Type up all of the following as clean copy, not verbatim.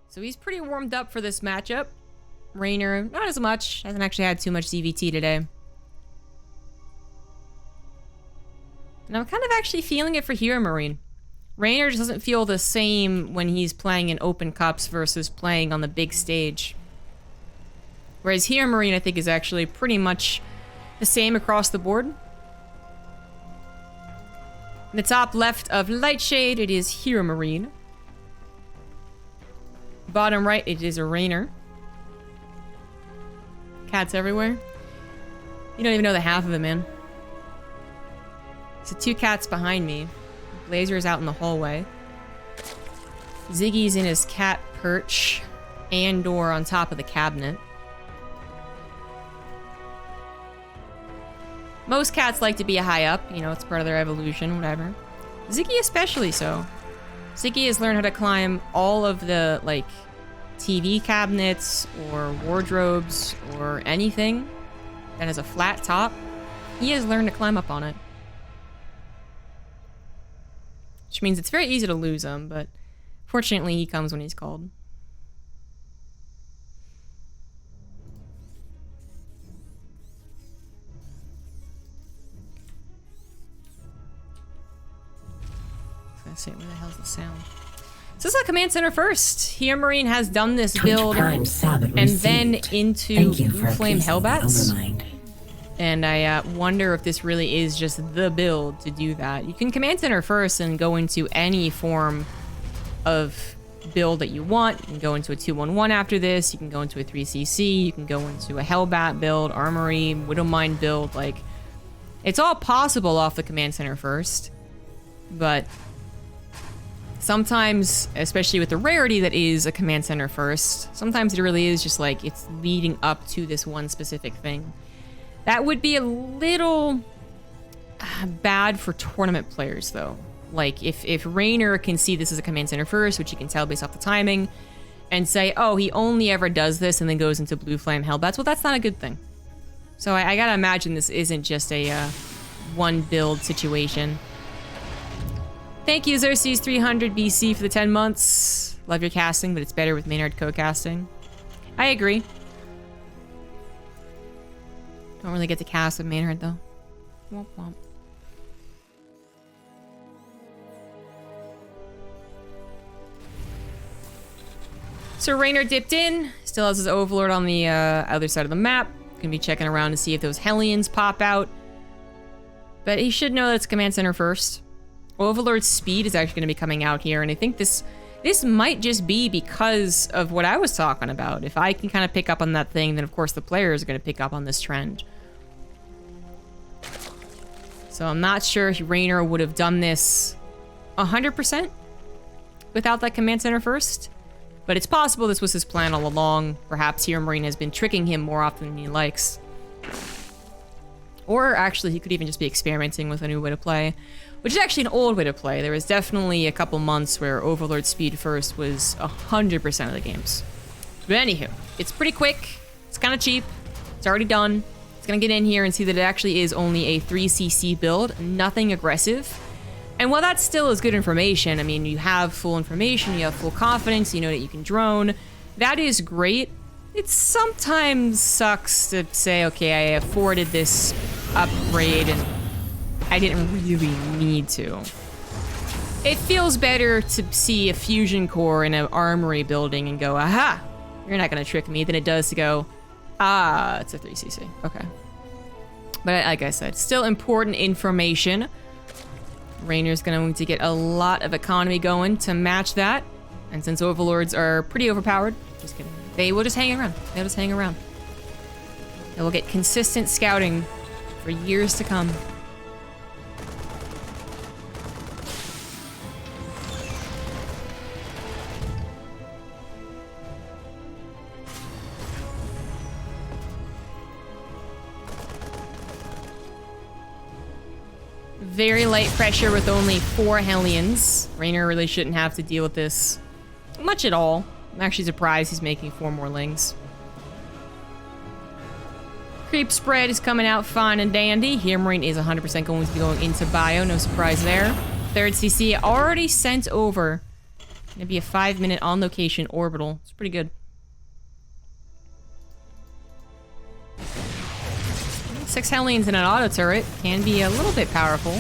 So he's pretty warmed up for this matchup. Reynor, not as much. Hasn't actually had too much ZvT today. And I'm kind of actually feeling it for HeRoMaRinE. Reynor just doesn't feel the same when he's playing in open cups versus playing on the big stage. Whereas HeRoMaRinE, I think, is actually pretty much the same across the board. In the top left of Lightshade, it is HeRoMaRinE. Bottom right, it is a Reynor. Cats everywhere. You don't even know the half of it, man. So 2 cats behind me. Blazer's out in the hallway. Ziggy's in his cat perch. Andor on top of the cabinet. Most cats like to be high up. You know, it's part of their evolution, whatever. Ziggy especially so. Ziggy has learned how to climb all of the, like, TV cabinets or wardrobes or anything that has a flat top. He has learned to climb up on it. Which means it's very easy to lose him, but fortunately he comes when he's called. Let's see, where the hell's the sound? So this is a command center first. HeRoMaRinE has done this build and then into Blue Flame Hellbats. And I wonder if this really is just the build to do that. You can command center first and go into any form of build that you want. You can go into a 2-1-1 after this. You can go into a 3cc. You can go into a Hellbat build, Armory, Widowmine build. Like, it's all possible off the command center first. But sometimes, especially with the rarity that is a command center first, sometimes it really is just like it's leading up to this one specific thing. That would be a little bad for tournament players, though. Like, if Reynor can see this as a command center first, which you can tell based off the timing, and say, oh, he only ever does this and then goes into Blue Flame Hellbats, well, that's not a good thing. So I gotta imagine this isn't just a one build situation. Thank you, Xerxes 300 BC for the 10 months. Love your casting, but it's better with Maynard co-casting. I agree. Don't really get to cast with Maynard, though. Womp womp. So Reynor dipped in. Still has his Overlord on the other side of the map. Gonna be checking around to see if those Hellions pop out. But he should know that it's command center first. Overlord's speed is actually going to be coming out here, and I think this might just be because of what I was talking about. If I can kind of pick up on that thing, then of course the players are going to pick up on this trend. So I'm not sure if Reynor would have done this 100% without that command center first, but it's possible this was his plan all along. Perhaps HeRoMaRinE has been tricking him more often than he likes. Or actually, he could even just be experimenting with a new way to play. Which is actually an old way to play. There was definitely a couple months where Overlord speed first was 100% of the games. But anywho, it's pretty quick. It's kind of cheap. It's already done. It's going to get in here and see that it actually is only a 3cc build. Nothing aggressive. And while that still is good information, I mean, you have full information, you have full confidence, you know that you can drone. That is great. It sometimes sucks to say, okay, I afforded this upgrade and I didn't really need to. It feels better to see a fusion core in an armory building and go, aha, you're not gonna trick me, than it does to go, ah, it's a 3cc. Okay. But like I said, still important information. Reynor's going to get a lot of economy going to match that. And since Overlords are pretty overpowered, just kidding, they will just hang around. They'll just hang around. They will get consistent scouting for years to come. Very light pressure with only 4 Hellions. Reynor really shouldn't have to deal with this much at all. I'm actually surprised he's making 4 more Lings. Creep spread is coming out fine and dandy. HeRoMaRinE is 100% going to be going into bio. No surprise there. 3rd CC already sent over Gonna be a 5-minute on-location orbital. It's pretty good. 6 Hellions in an auto turret can be a little bit powerful.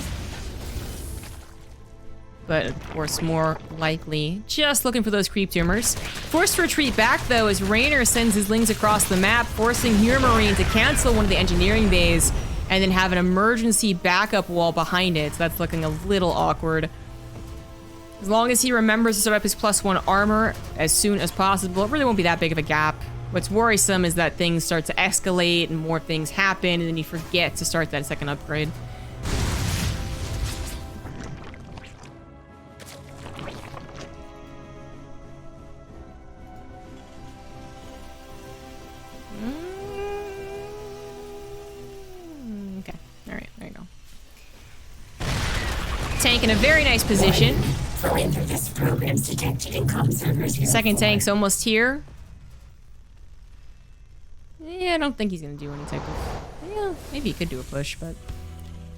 But, of course, more likely just looking for those creep tumors. Forced to retreat back, though, as Reynor sends his lings across the map, forcing HeRoMaRinE to cancel one of the engineering bays and then have an emergency backup wall behind it. So that's looking a little awkward. As long as he remembers to set up his +1 armor as soon as possible, it really won't be that big of a gap. What's worrisome is that things start to escalate and more things happen, and then you forget to start that second upgrade. Okay, alright, there you go. Tank in a very nice position. Second tank's almost here. Yeah, I don't think he's gonna do any type of... Yeah, maybe he could do a push, but...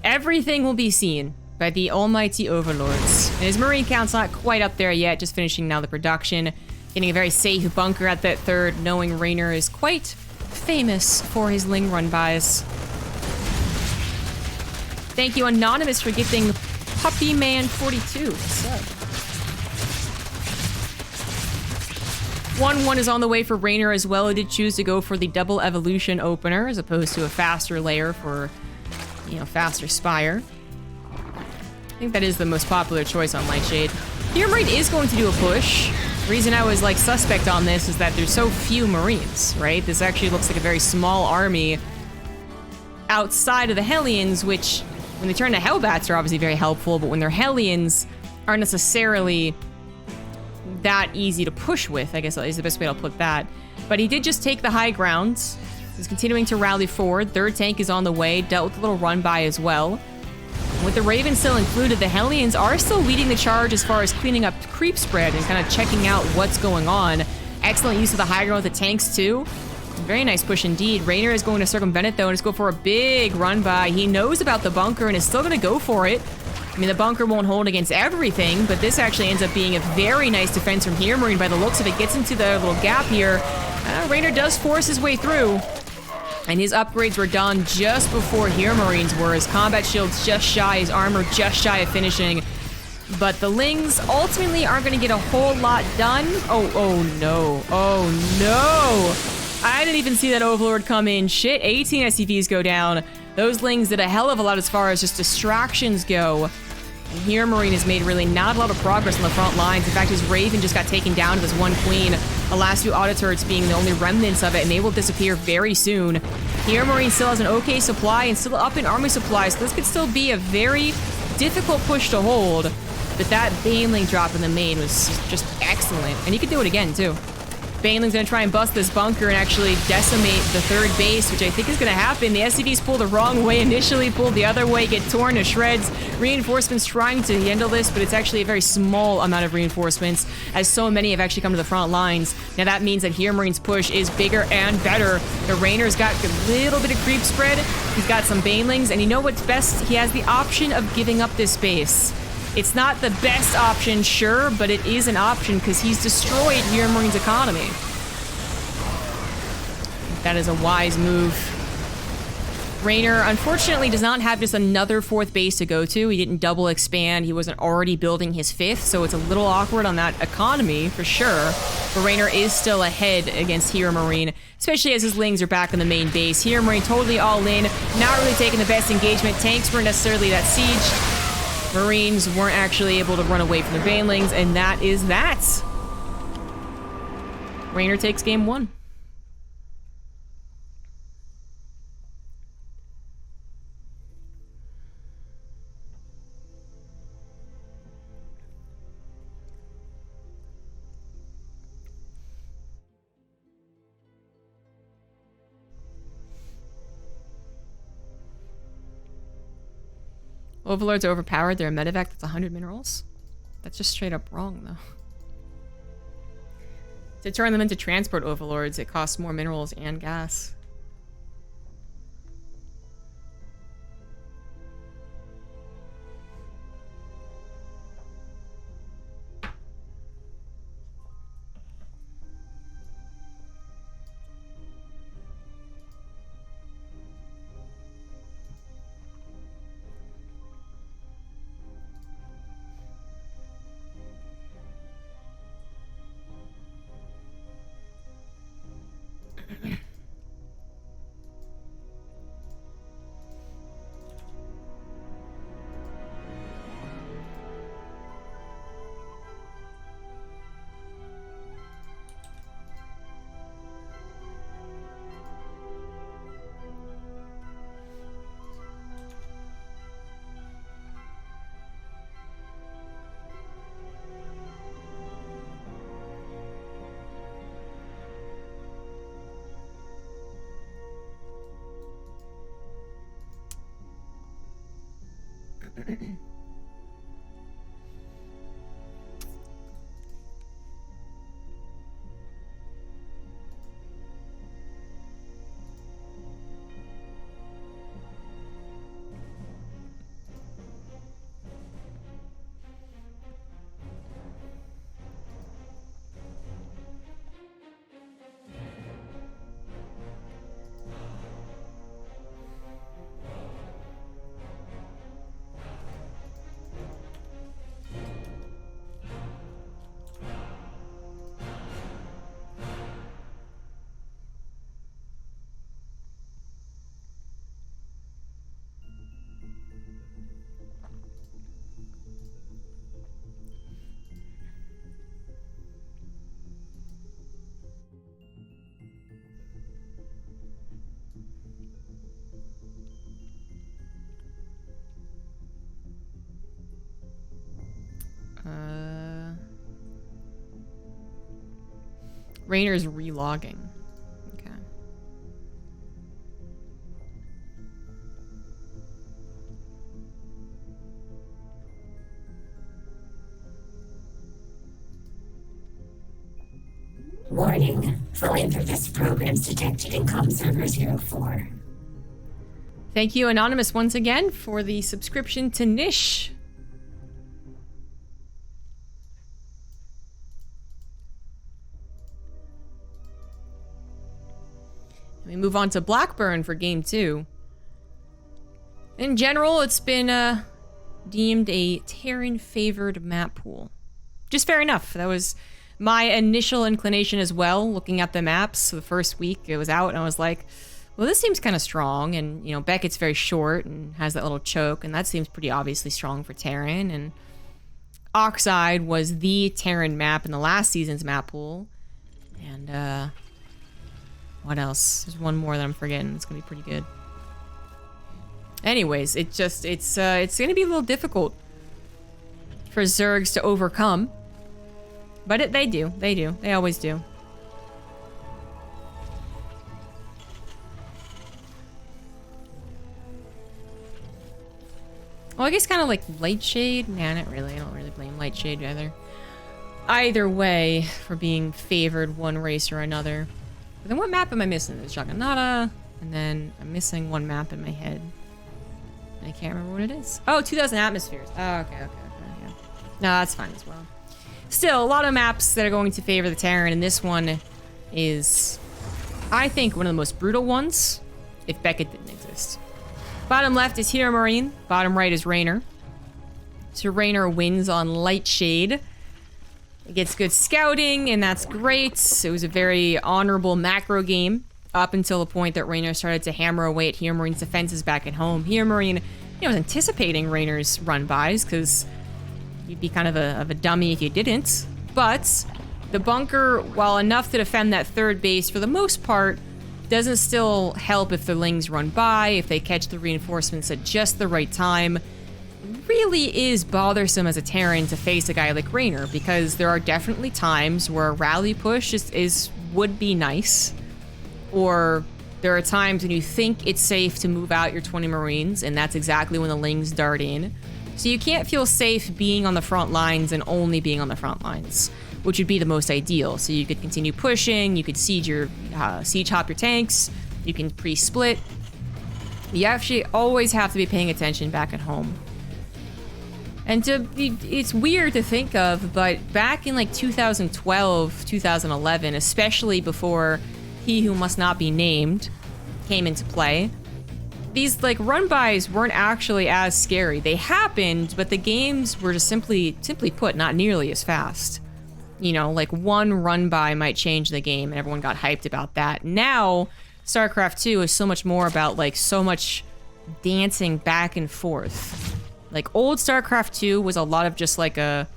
Everything will be seen by the almighty overlords. And his marine count's not quite up there yet, just finishing now the production. Getting a very safe bunker at that third, knowing Reynor is quite famous for his ling run-bys. Thank you, Anonymous, for gifting PuppyMan42. What's up? 1-1 is on the way for Reynor as well. He did choose to go for the double evolution opener as opposed to a faster layer for, you know, faster spire. I think that is the most popular choice on Lightshade. HeRoMaRinE is going to do a push. The reason I was like suspect on this is that there's so few Marines, right? This actually looks like a very small army outside of the Hellions, which when they turn to Hellbats are obviously very helpful, but when they're Hellions aren't necessarily that easy to push with, I guess is the best way I'll put that. But he did just take the high ground. He's continuing to rally forward. Third tank is on the way, dealt with a little run by as well. With the Raven still included, the Hellions are still leading the charge as far as cleaning up creep spread and kind of checking out what's going on. Excellent use of the high ground with the tanks too. Very nice push indeed. Reynor is going to circumvent it though and just go for a big run by. He knows about the bunker and is still going to go for it. I mean, the bunker won't hold against everything, but this actually ends up being a very nice defense from HeRoMaRinE by the looks of it. Gets into the little gap here. Reynor does force his way through, and his upgrades were done just before HeRoMaRinE's were. His combat shield's just shy, his armor just shy of finishing. But the Lings ultimately aren't going to get a whole lot done. Oh no. Oh no. I didn't even see that Overlord come in. Shit, 18 SCVs go down. Those Lings did a hell of a lot as far as just distractions go. And HeRoMaRinE has made really not a lot of progress on the front lines. In fact, his Raven just got taken down to this one Queen. The last two auto turrets being the only remnants of it, and they will disappear very soon. HeRoMaRinE still has an okay supply and still up in army supplies, so this could still be a very difficult push to hold. But that Baneling drop in the main was just excellent. And he could do it again, too. Baneling's gonna try and bust this bunker and actually decimate the third base, which I think is gonna happen. The SCVs pull the wrong way initially, pull the other way, get torn to shreds. Reinforcements trying to handle this, but it's actually a very small amount of reinforcements, as so many have actually come to the front lines. Now that means that HeRoMaRinE's push is bigger and better. The Reynor's got a little bit of creep spread. He's got some Banelings, and you know what's best? He has the option of giving up this base. It's not the best option, sure, but it is an option because he's destroyed HeRoMaRinE's economy. That is a wise move. Reynor, unfortunately, does not have just another fourth base to go to. He didn't double expand. He wasn't already building his fifth, so it's a little awkward on that economy, for sure. But Reynor is still ahead against HeRoMaRinE, especially as his Lings are back on the main base. HeRoMaRinE totally all in, not really taking the best engagement. Tanks weren't necessarily that siege. Marines weren't actually able to run away from the Banelings, and that is that. Reynor takes game 1. Overlords are overpowered. They're a medevac that's 100 minerals. That's just straight up wrong, though. To turn them into transport overlords, it costs more minerals and gas. Reynor's relogging. Okay. Warning. Philanthropist programs detected in comm server 04. Thank you, Anonymous, once again for the subscription to Niche. We move on to Blackburn for game 2. In general, it's been deemed a Terran-favored map pool. Just fair enough. That was my initial inclination as well, looking at the maps. The first week it was out, and I was like, well, this seems kind of strong. And, you know, Beckett's very short and has that little choke, and that seems pretty obviously strong for Terran. And Oxide was the Terran map in the last season's map pool. And, what else? There's one more that I'm forgetting. It's gonna be pretty good. Anyways, it's gonna be a little difficult for Zergs to overcome. But they do. They always do. Well, I guess kind of like Lightshade. Nah, not really. I don't really blame Lightshade either. Either way, for being favored one race or another. But then what map am I missing? There's Juggernaut, and then I'm missing one map in my head. I can't remember what it is. Oh, 2000 Atmospheres. Oh, okay, yeah. No, that's fine as well. Still, a lot of maps that are going to favor the Terran, and this one is, I think, one of the most brutal ones, if Beckett didn't exist. Bottom left is HeRoMaRinE, bottom right is Reynor. So Reynor wins on Lightshade. It gets good scouting, and that's great. It was a very honorable macro game up until the point that Reynor started to hammer away at HeRoMaRinE's defenses back at home. HeRoMaRinE, was anticipating Reynor's run-bys, because you'd be kind of a dummy if you didn't. But the bunker, while enough to defend that third base for the most part, doesn't still help if the Lings run by, if they catch the reinforcements at just the right time. Really is bothersome as a Terran to face a guy like Reynor, because there are definitely times where a rally push would be nice, or there are times when you think it's safe to move out your 20 Marines, and that's exactly when the Lings dart in. So you can't feel safe being on the front lines and only being on the front lines, which would be the most ideal. So you could continue pushing, you could siege hop your tanks, you can pre-split. You actually always have to be paying attention back at home. And it's weird to think of, but back in like 2012, 2011, especially before He Who Must Not Be Named came into play, these like run-bys weren't actually as scary. They happened, but the games were just simply put, not nearly as fast. You know, like one run-by might change the game, and everyone got hyped about that. Now, StarCraft 2 is so much more about like so much dancing back and forth. Like, old StarCraft 2 was a lot of just like a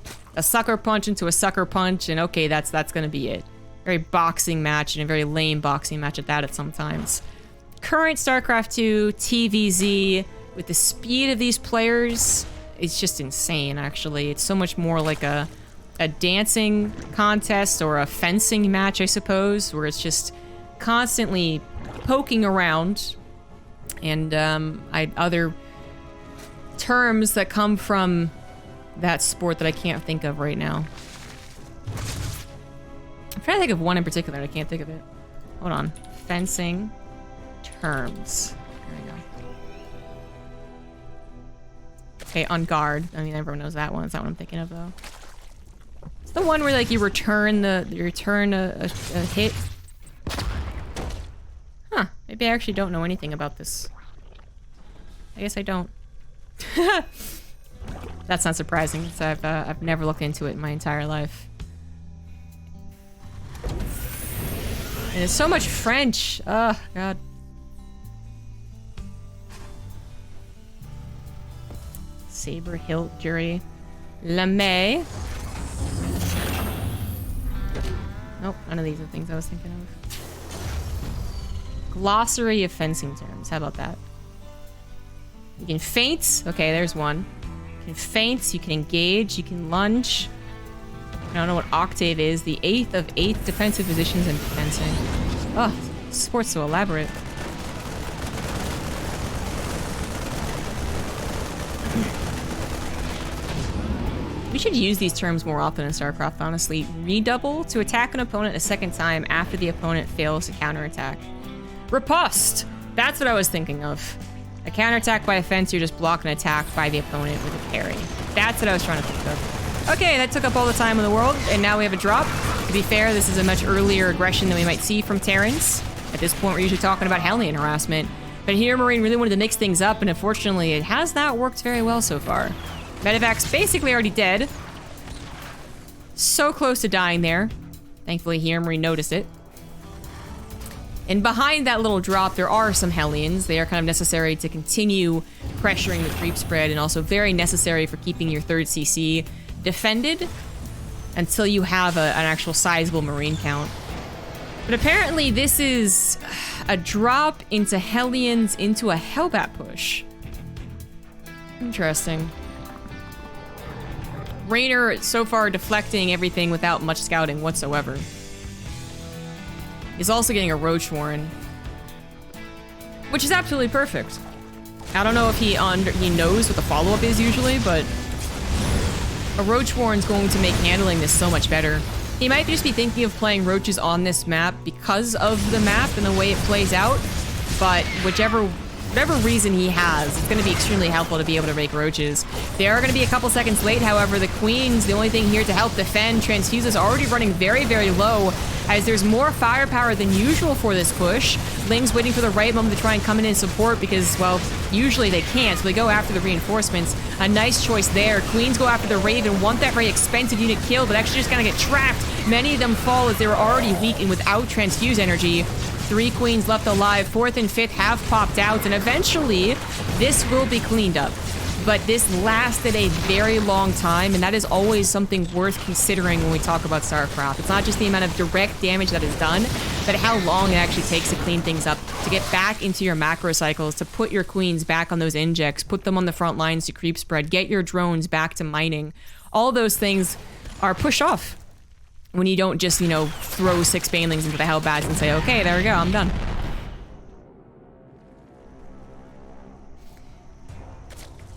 sucker punch into a sucker punch, and okay, that's gonna be it. Very boxing match, and a very lame boxing match at that at sometimes. Current StarCraft 2, TVZ, with the speed of these players, it's just insane, actually. It's so much more like a dancing contest or a fencing match, I suppose, where it's just constantly poking around, and other terms that come from that sport that I can't think of right now. I'm trying to think of one in particular and I can't think of it. Hold on. Fencing terms. There we go. Okay, on guard. I mean, everyone knows that one. It's not what I'm thinking of, though. It's the one where, like, you return a hit. Huh. Maybe I actually don't know anything about this. I guess I don't. That's not surprising, because I've never looked into it in my entire life. And there's so much French. Oh, God. Saber hilt jury. Lame. Nope, none of these are things I was thinking of. Glossary of fencing terms. How about that? You can feint. Okay, there's one. You can feint, you can engage, you can lunge. I don't know what octave is. The 8th of 8 defensive positions in fencing. Oh, this sport's so elaborate. We should use these terms more often in StarCraft, honestly. Redouble, to attack an opponent a second time after the opponent fails to counterattack. Riposte! That's what I was thinking of. A counterattack by a fence, you're just blocking an attack by the opponent with a parry. That's what I was trying to think of. Okay, that took up all the time in the world, and now we have a drop. To be fair, this is a much earlier aggression than we might see from Terrans. At this point, we're usually talking about Hellion harassment. But HeRoMaRinE really wanted to mix things up, and unfortunately, it has not worked very well so far. Medevac's basically already dead. So close to dying there. Thankfully, HeRoMaRinE noticed it. And behind that little drop, there are some Hellions. They are kind of necessary to continue pressuring the creep spread, and also very necessary for keeping your 3rd CC defended until you have an actual sizable Marine count. But apparently this is a drop into Hellions into a Hellbat push. Interesting. Reynor so far deflecting everything without much scouting whatsoever. He's also getting a Roach Warren, which is absolutely perfect. I don't know if he knows what the follow-up is usually, but a Roach Warren's going to make handling this so much better. He might just be thinking of playing roaches on this map because of the map and the way it plays out, but whatever reason he has, it's going to be extremely helpful to be able to make roaches. They are going to be a couple seconds late, however. The Queen's the only thing here to help defend. Transfuse is already running very, very low, as there's more firepower than usual for this push. Ling's waiting for the right moment to try and come in and support because, well, usually they can't, so they go after the reinforcements. A nice choice there. Queens go after the Raven, want that very expensive unit killed, but actually just kind of get trapped. Many of them fall as they were already weak and without transfuse energy. 3 Queens left alive. 4th and 5th have popped out, and eventually this will be cleaned up. But this lasted a very long time, and that is always something worth considering when we talk about StarCraft. It's not just the amount of direct damage that is done, but how long it actually takes to clean things up, to get back into your macro cycles, to put your Queens back on those injects, put them on the front lines to creep spread, get your drones back to mining. All those things are pushed off when you don't just, you know, throw 6 Banelings into the Hellbats and say, okay, there we go, I'm done.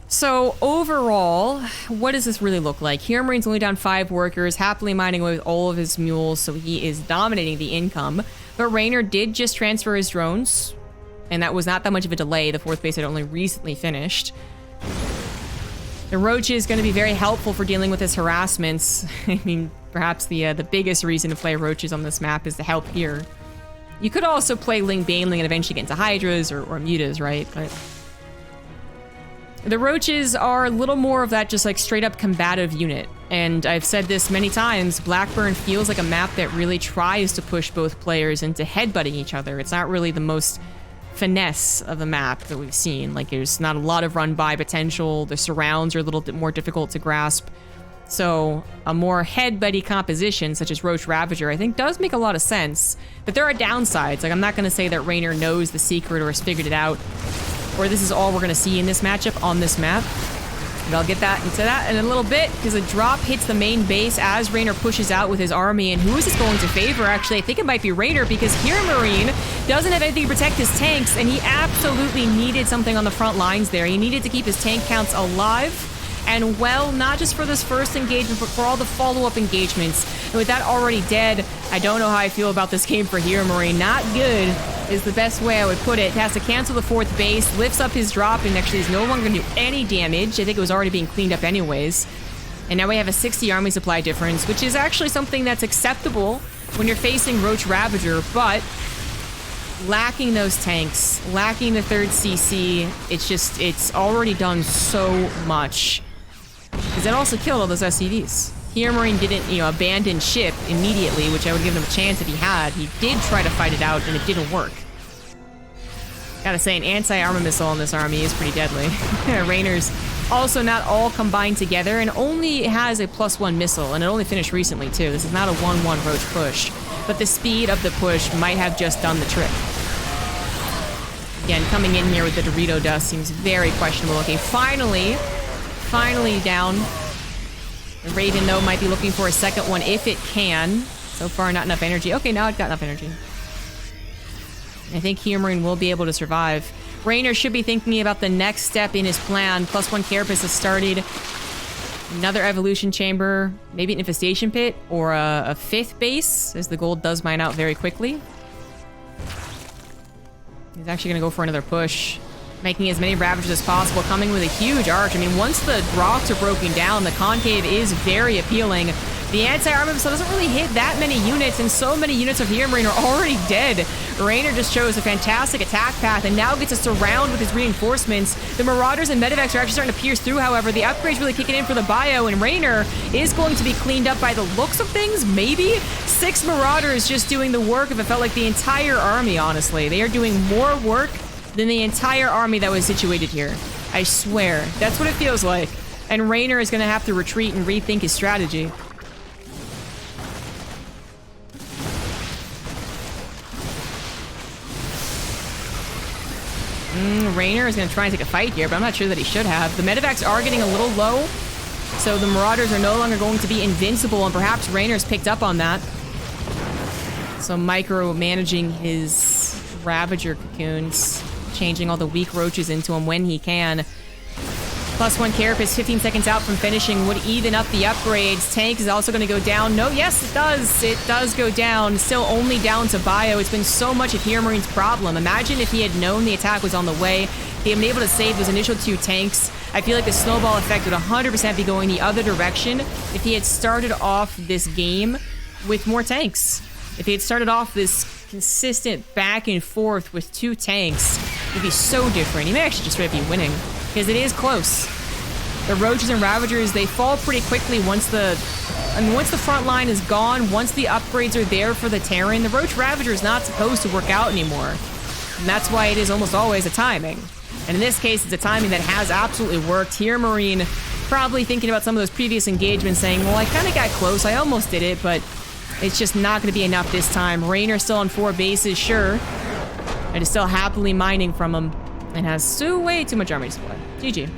So overall, what does this really look like? HeRoMaRinE's only down 5 workers, happily mining away with all of his mules, so he is dominating the income. But Reynor did just transfer his drones, and that was not that much of a delay. The 4th base had only recently finished. The Roach is going to be very helpful for dealing with his harassments. I mean, perhaps the biggest reason to play Roaches on this map is to help here. You could also play Ling Baneling and eventually get into Hydras or Mutas, right? But the Roaches are a little more of that just like straight up combative unit. And I've said this many times, Blackburn feels like a map that really tries to push both players into headbutting each other. It's not really the most finesse of the map that we've seen. Like, there's not a lot of run-by potential. The surrounds are a little bit more difficult to grasp. So a more headbutty composition, such as Roach Ravager, I think does make a lot of sense. But there are downsides. Like, I'm not going to say that Reynor knows the secret or has figured it out, or this is all we're going to see in this matchup on this map. But I'll get that into that in a little bit, because a drop hits the main base as Reynor pushes out with his army. And who is this going to favor? Actually, I think it might be Reynor, because HeRoMaRinE doesn't have anything to protect his tanks, and he absolutely needed something on the front lines there. He needed to keep his tank counts alive and well, not just for this first engagement, but for all the follow-up engagements. And with that already dead, I don't know how I feel about this game for HeRoMaRinE. Not good is the best way I would put it. He has to cancel the 4th base, lifts up his drop, and actually is no longer going to do any damage. I think it was already being cleaned up anyways. And now we have a 60 army supply difference, which is actually something that's acceptable when you're facing Roach Ravager, but lacking those tanks, lacking the 3rd CC, it's already done so much. Because it also killed all those SCVs. HeRoMaRinE didn't, abandon ship immediately, which I would give him a chance if he had. He did try to fight it out, and it didn't work. Gotta say, an anti-armor missile on this army is pretty deadly. Reynor's also not all combined together, and only has a +1 missile, and it only finished recently, too. This is not a 1-1 Roach push. But the speed of the push might have just done the trick. Again, coming in here with the Dorito dust seems very questionable. Okay, finally down. The Raven, though, might be looking for a second one if it can. So far, not enough energy. Okay, now it got enough energy. I think HeRoMaRinE will be able to survive. Reynor should be thinking about the next step in his plan. +1 Carapace has started. Another evolution chamber, maybe an infestation pit, or a 5th base, as the gold does mine out very quickly. He's actually going to go for another push, making as many Ravagers as possible, coming with a huge arch. I mean, once the rocks are broken down, the concave is very appealing. The anti-armor missile doesn't really hit that many units, and so many units of HeRoMaRinE are already dead. Reynor just chose a fantastic attack path and now gets to surround with his reinforcements. The Marauders and Medivacs are actually starting to pierce through, however. The upgrade's really kicking in for the bio, and Reynor is going to be cleaned up by the looks of things, maybe? 6 Marauders just doing the work if it felt like the entire army, honestly. They are doing more work than the entire army that was situated here. I swear. That's what it feels like. And Reynor is going to have to retreat and rethink his strategy. Reynor is going to try and take a fight here, but I'm not sure that he should have. The Medivacs are getting a little low, so the Marauders are no longer going to be invincible, and perhaps Reynor's picked up on that. So micro-managing his Ravager cocoons, changing all the weak roaches into them when he can. +1 Carapace, 15 seconds out from finishing, would even up the upgrades. Tank is also going to go down. No, yes, it does. It does go down. Still only down to bio. It's been so much of HeRoMaRinE's problem. Imagine if he had known the attack was on the way. He had been able to save those initial 2 tanks. I feel like the snowball effect would 100% be going the other direction if he had started off this game with more tanks. If he had started off this consistent back and forth with 2 tanks, it would be so different. He may actually just straight up be winning, because it is close. The Roaches and Ravagers, they fall pretty quickly once the front line is gone, once the upgrades are there for the Terran. The Roach Ravager is not supposed to work out anymore. And that's why it is almost always a timing. And in this case, it's a timing that has absolutely worked. HeRoMaRinE probably thinking about some of those previous engagements, saying, well, I kind of got close, I almost did it, but it's just not going to be enough this time. Reynor still on 4 bases, sure. It is still happily mining from him, and has way too much army supply. GG.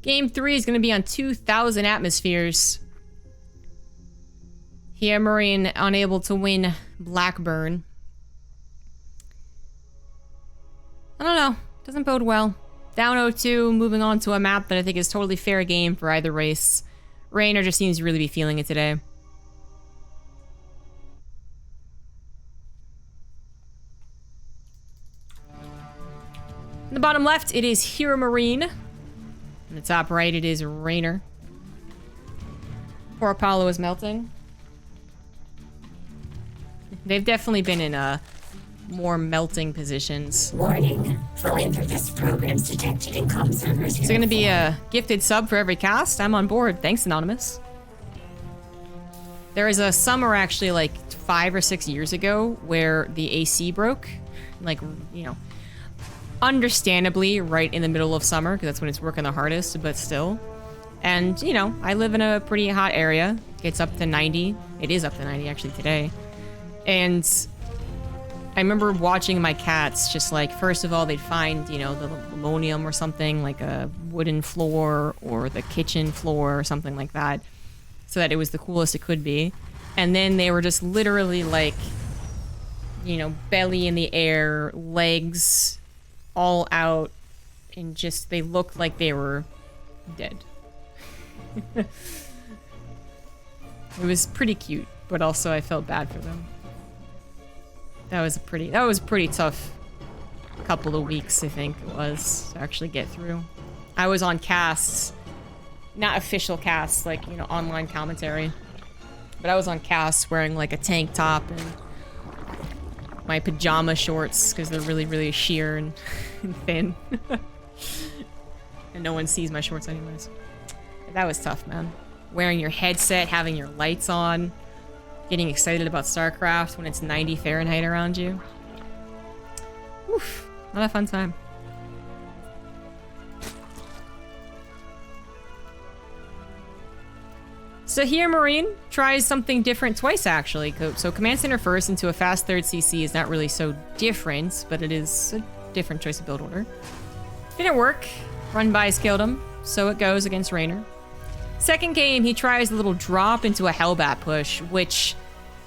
Game 3 is going to be on 2,000 atmospheres. HeRoMaRinE unable to win Blackburn. I don't know. Doesn't bode well. Down 0-2, moving on to a map that I think is totally fair game for either race. Reynor just seems to really be feeling it today. In the bottom left, it is HeRoMaRinE. In the top right, it is Reynor. Poor Apollo is melting. They've definitely been in more melting positions. Warning. Philanthropist programs detected in comm servers. Is there gonna be a gifted sub for every cast? I'm on board. Thanks, Anonymous. There was a summer actually like 5 or 6 years ago where the AC broke. Like, you know, understandably right in the middle of summer because that's when it's working the hardest, but still. And, you know, I live in a pretty hot area. It's up to 90. It is up to 90 actually today. And I remember watching my cats just like, first of all, they'd find, you know, the linoleum or something, like a wooden floor or the kitchen floor or something like that, so that it was the coolest it could be. And then they were just literally like, you know, belly in the air, legs all out, and just, they looked like they were dead. It was pretty cute, but also I felt bad for them. That was a pretty tough couple of weeks, I think it was, to actually get through. I was on casts, not official casts, like, you know, online commentary, but I was on casts wearing like a tank top and my pajama shorts because they're really, really sheer and thin. And no one sees my shorts anyways. But that was tough, man. Wearing your headset, having your lights on, getting excited about StarCraft when it's 90 Fahrenheit around you. Oof, not a fun time. So HeRoMaRinE tries something different twice, actually. So Command Center first into a fast third CC is not really so different, but it is a different choice of build order. Didn't work. Run-bys killed him, so it goes against Reynor. Second game, he tries a little drop into a Hellbat push, which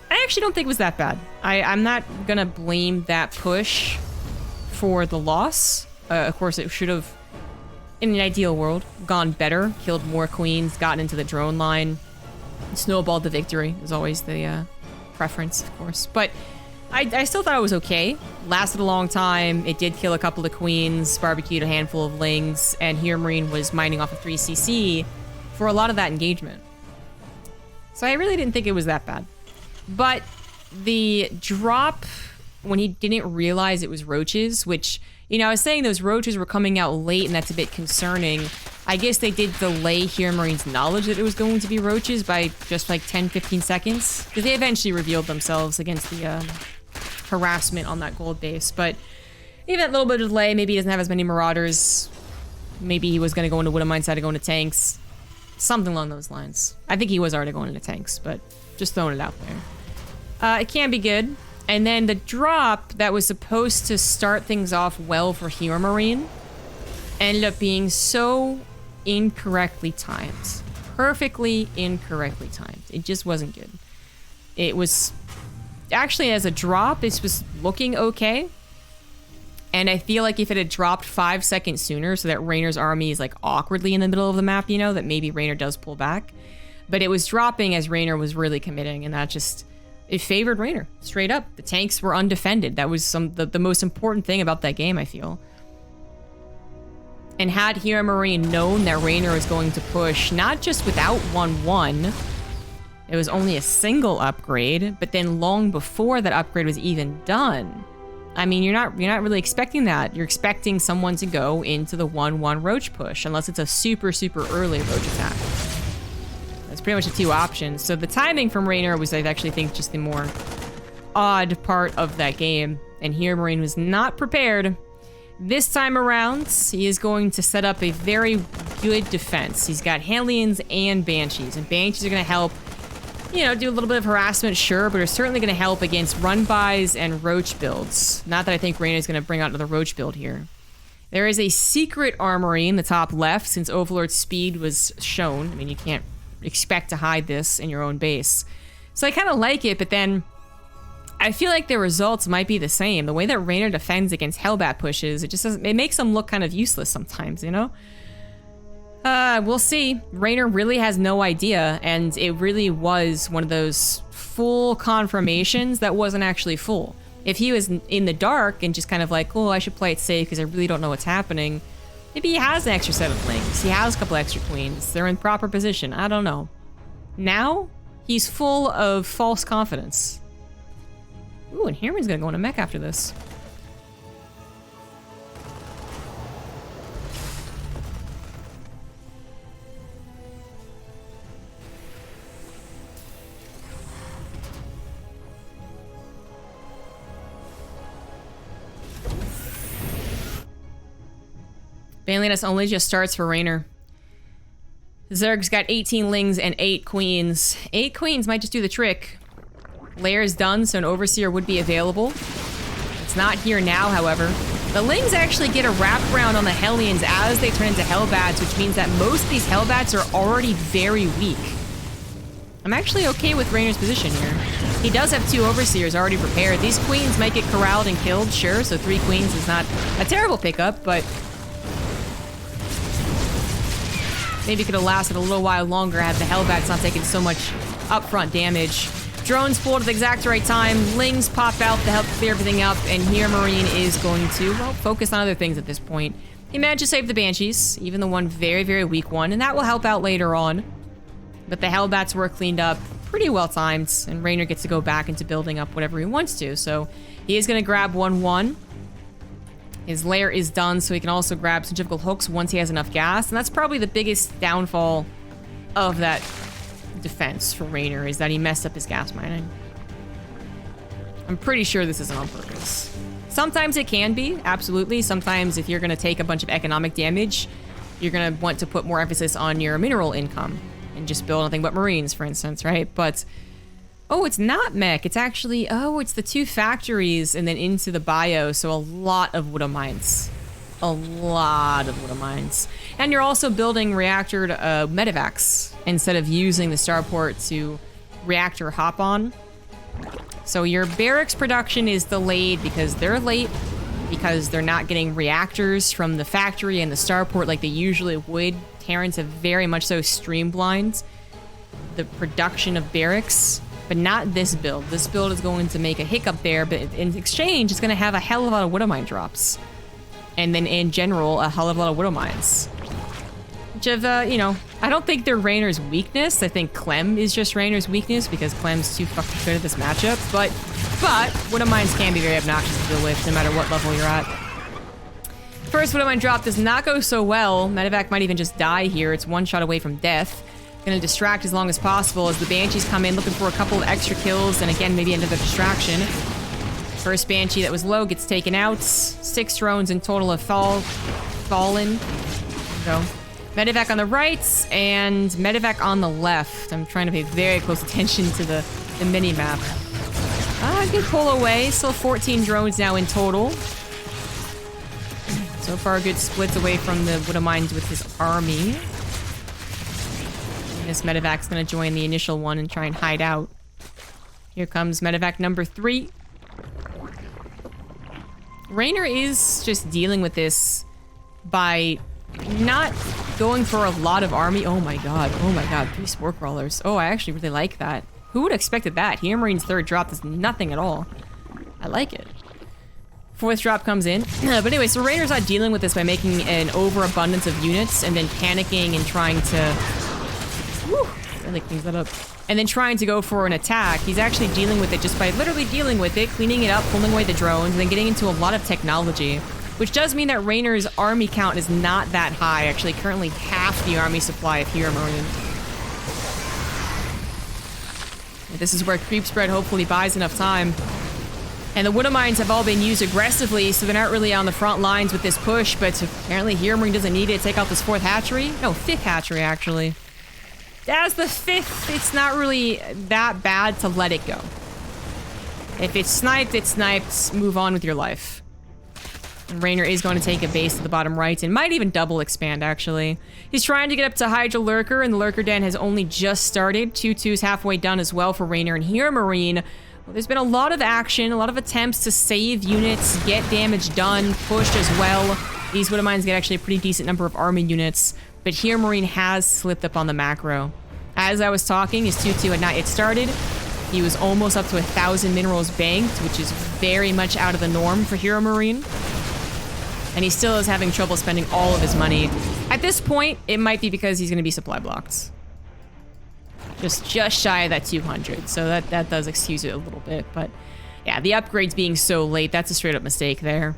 I actually don't think was that bad. I'm not gonna blame that push for the loss. Of course, it should have, in an ideal world, gone better, killed more queens, gotten into the drone line, snowballed the victory is always the preference, of course. But I still thought it was okay. Lasted a long time. It did kill a couple of queens, barbecued a handful of lings, and HeRoMaRinE was mining off of 3cc for a lot of that engagement. So I really didn't think it was that bad. But the drop, when he didn't realize it was roaches, which, you know, I was saying those roaches were coming out late and that's a bit concerning. I guess they did delay HeRoMaRinE's knowledge that it was going to be roaches by just like 10-15 seconds. Because they eventually revealed themselves against the harassment on that gold base. But even that little bit of delay, maybe he doesn't have as many marauders. Maybe he was going to go into Widowmine instead of going to tanks. Something along those lines. I think he was already going into tanks, but just throwing it out there. It can be good. And then the drop that was supposed to start things off well for HeRoMaRinE ended up being so incorrectly timed. Perfectly incorrectly timed. It just wasn't good. It was... Actually, as a drop, this was looking okay. And I feel like if it had dropped 5 seconds sooner so that Reynor's army is like awkwardly in the middle of the map, you know, that maybe Reynor does pull back. But it was dropping as Reynor was really committing, and that just... It favored Reynor, straight up. The tanks were undefended. That was the most important thing about that game, I feel. And had HeRoMaRinE known that Reynor was going to push, not just without 1-1, it was only a single upgrade, but then long before that upgrade was even done. I mean, you're not really expecting that. You're expecting someone to go into the 1-1 roach push, unless it's a super, super early roach attack. That's pretty much the two options. So the timing from Reynor was, I actually think, just the more odd part of that game. And HeRoMaRinE was not prepared. This time around, he is going to set up a very good defense. He's got Hellions and Banshees. And Banshees are going to help, you know, do a little bit of harassment, sure, but are certainly going to help against run-bys and roach builds. Not that I think Reynor is going to bring out another roach build here. There is a secret armory in the top left since Overlord speed was shown. I mean, you can't expect to hide this in your own base. So I kind of like it, but then I feel like the results might be the same. The way that Reynor defends against Hellbat pushes, it just doesn't, it makes them look kind of useless sometimes, you know? We'll see. Reynor really has no idea, and it really was one of those full confirmations that wasn't actually full. If he was in the dark and just kind of like, oh, I should play it safe because I really don't know what's happening, maybe he has an extra set of lings. He has a couple extra queens. They're in proper position. I don't know. Now, he's full of false confidence. Ooh, and HeRoMaRiNE's gonna go in a mech after this. Banliness only just starts for Reynor. Zerg's got 18 lings and 8 queens. 8 queens might just do the trick. Lair is done, so an Overseer would be available. It's not here now, however. The lings actually get a wraparound on the Hellions as they turn into Hellbats, which means that most of these Hellbats are already very weak. I'm actually okay with Reynor's position here. He does have 2 Overseers already prepared. These queens might get corralled and killed, sure, so 3 queens is not a terrible pickup, but maybe could have lasted a little while longer had the Hellbats not taken so much upfront damage. Drones pulled at the exact right time. Lings pop out to help clear everything up, and HeRoMaRiNE is going to, well, focus on other things at this point. He managed to save the Banshees, even the one very, very weak one, and that will help out later on. But the Hellbats were cleaned up pretty well timed, and Reynor gets to go back into building up whatever he wants to. So he is going to grab 1-1. His lair is done, so he can also grab centrifugal hooks once he has enough gas. And that's probably the biggest downfall of that defense for Reynor, is that he messed up his gas mining. I'm pretty sure this isn't on purpose. Sometimes it can be, absolutely. Sometimes if you're going to take a bunch of economic damage, you're going to want to put more emphasis on your mineral income and just build nothing but Marines, for instance, right? But oh, it's not mech. It's actually, oh, it's the 2 factories and then into the bio. So a lot of Widow mines. A lot of Widow mines. And you're also building reactor medevacs instead of using the starport to reactor hop on. So your barracks production is delayed because they're late, because they're not getting reactors from the factory and the starport like they usually would. Terrans have very much so streamlined the production of barracks. But not this build. This build is going to make a hiccup there, but in exchange, it's going to have a hell of a lot of Widow Mine drops. And then in general, a hell of a lot of Widow Mines. Which of, you know, I don't think they're Reynor's weakness. I think Clem is just Reynor's weakness because Clem's too fucking good at this matchup. But Widow Mines can be very obnoxious to deal with no matter what level you're at. First Widow Mine drop does not go so well. Medevac might even just die here. It's 1 shot away from death. Gonna distract as long as possible as the Banshees come in looking for a couple of extra kills and again maybe another distraction. First Banshee that was low gets taken out. 6 drones in total have fallen. So Medevac on the right and Medevac on the left. I'm trying to pay very close attention to the mini-map. Good pull away. Still 14 drones now in total. So far good splits away from the Widow Mines with his army. This Medevac's gonna join the initial one and try and hide out. Here comes Medevac number 3. Reynor is just dealing with this by not going for a lot of army. Oh my god, 3 spore crawlers. Oh, I actually really like that. Who would have expected that? HeRoMaRiNE's 3rd drop does nothing at all. I like it. 4th drop comes in. But anyway, so Reynor's not dealing with this by making an overabundance of units and then panicking and trying to really cleans that up. And then trying to go for an attack. He's actually dealing with it just by literally dealing with it, cleaning it up, pulling away the drones, and then getting into a lot of technology. Which does mean that Reynor's army count is not that high. Actually, currently half the army supply of HeRoMaRiNE. This is where creep spread hopefully buys enough time. And the Widow Mines have all been used aggressively, so they're not really on the front lines with this push, but apparently HeRoMaRiNE doesn't need it to take out this 4th hatchery. No, 5th hatchery, actually. As the 5th, it's not really that bad to let it go. If it's sniped, it's sniped. Move on with your life. And Reynor is going to take a base to the bottom right and might even double expand, actually. He's trying to get up to Hydra Lurker, and the Lurker Den has only just started. 2-2's halfway done as well for Reynor and HeRoMaRinE. Well, there's been a lot of action, a lot of attempts to save units, get damage done, pushed as well. These Widowmines get actually a pretty decent number of army units, but HeRoMaRinE has slipped up on the macro. As I was talking, his 2-2 had not yet started. He was almost up to 1,000 minerals banked, which is very much out of the norm for HeRoMaRinE. And he still is having trouble spending all of his money. At this point, it might be because he's going to be supply blocked. Just shy of that 200. So that does excuse it a little bit. But yeah, the upgrades being so late, that's a straight up mistake there.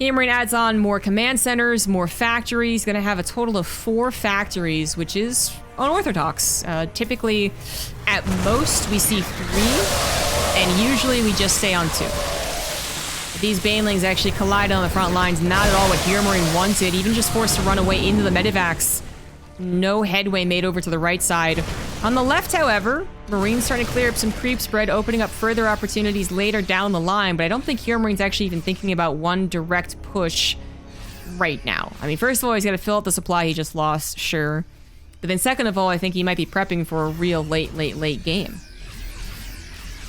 HeRoMaRinE adds on more command centers, more factories. Going to have a total of 4 factories, which is unorthodox. Typically, at most, we see 3. And usually we just stay on 2. These Banelings actually collide on the front lines. Not at all what HeRoMaRinE wanted. Even just forced to run away into the Medivacs. No headway made over to the right side. On the left, however, Marine's starting to clear up some creep spread, opening up further opportunities later down the line. But I don't think HeRoMaRinE's actually even thinking about one direct push right now. I mean, first of all, he's got to fill out the supply he just lost, sure. But then second of all, I think he might be prepping for a real late game.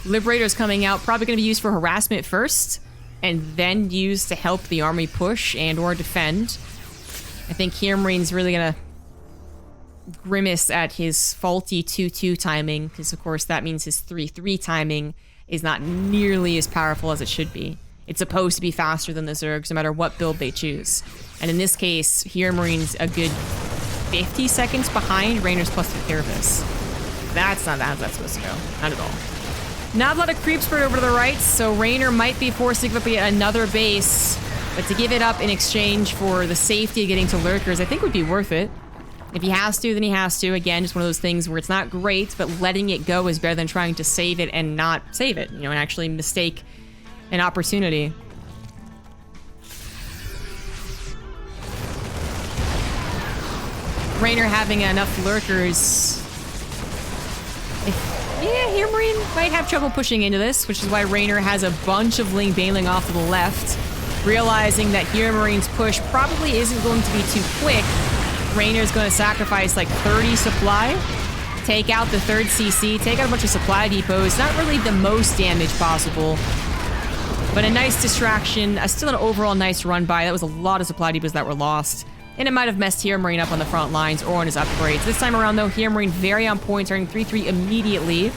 Liberator's coming out, probably going to be used for harassment first, and then used to help the army push and or defend. I think HeRoMaRinE's really gonna grimace at his faulty 2-2 timing, because of course that means his 3-3 timing is not nearly as powerful as it should be. It's supposed to be faster than the Zergs, no matter what build they choose. And in this case, HeRoMaRinE's a good 50 seconds behind Reynor's plus 2 Carapace. That's not how that's supposed to go. Not at all. Not a lot of creep spread over to the right, so Reynor might be forced to give up yet another base. But to give it up in exchange for the safety of getting to Lurkers, I think would be worth it. If he has to, then he has to. Again, just one of those things where it's not great, but letting it go is better than trying to save it and not save it. You know, and actually mistake an opportunity. Reynor having enough Lurkers... Yeah, HeRoMaRinE might have trouble pushing into this, which is why Reynor has a bunch of Ling Baneling off to the left. Realizing that HeRoMaRinE's push probably isn't going to be too quick, Reynor's going to sacrifice like 30 supply, take out the 3rd CC, take out a bunch of supply depots. Not really the most damage possible, but a nice distraction. Still an overall nice run by. That was a lot of supply depots that were lost. And it might have messed HeRoMaRinE up on the front lines or on his upgrades. This time around, though, HeRoMaRinE very on point, turning 3-3 immediately.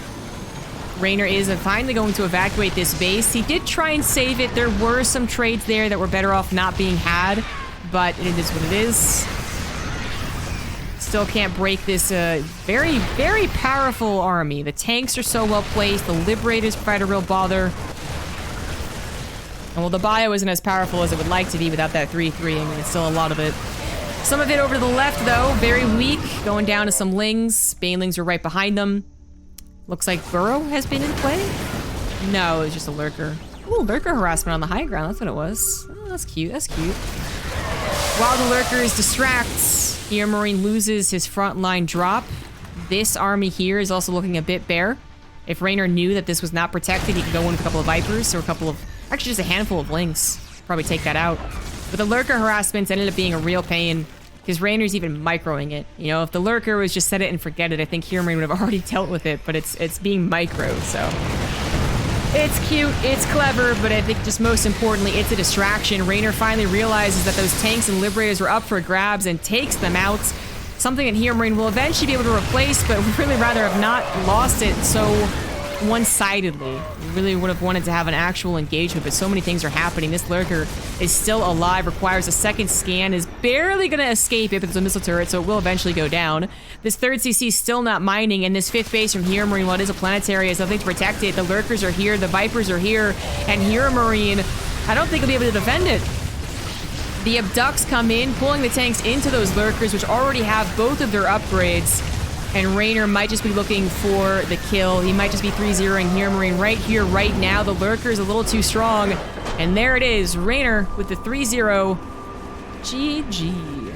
Reynor is finally going to evacuate this base. He did try and save it. There were some trades there that were better off not being had, but it is what it is. Still can't break this very, very powerful army. The tanks are so well placed. The Liberators provide a real bother. And well, the bio isn't as powerful as it would like to be without that 3-3. I mean, it's still a lot of it. Some of it over to the left, though, very weak. Going down to some Lings. Banelings are right behind them. Looks like Burrow has been in play? No, it's just a Lurker. Ooh, Lurker harassment on the high ground. That's what it was. Oh, that's cute. That's cute. While the Lurkers distracts, HeRoMaRinE loses his frontline drop. This army here is also looking a bit bare. If Reynor knew that this was not protected, he could go in with a couple of Vipers or a couple of... Actually, just a handful of Lings. Probably take that out. But the Lurker harassments ended up being a real pain, because Reynor's even microing it. You know, if the Lurker was just set it and forget it, I think HeRoMaRinE would have already dealt with it, but it's being microed, so... It's cute, it's clever, but I think just most importantly, it's a distraction. Reynor finally realizes that those tanks and Liberators were up for grabs and takes them out. Something that HeRoMaRinE will eventually be able to replace, but would really rather have not lost it so one-sidedly. We really would have wanted to have an actual engagement, but so many things are happening. This Lurker is still alive, requires a second scan, is barely going to escape if it's a missile turret, so it will eventually go down. This 3rd CC is still not mining, and this 5th base from HeRoMaRinE, while it is a planetary, has nothing to protect it. The Lurkers are here, the Vipers are here, and HeRoMaRinE, I don't think he'll be able to defend it. The Abducts come in, pulling the tanks into those Lurkers, which already have both of their upgrades. And Reynor might just be looking for the kill. He might just be 3-0ing HeRoMaRinE right here, right now. The Lurker is a little too strong. And there it is. Reynor with the 3-0. GG.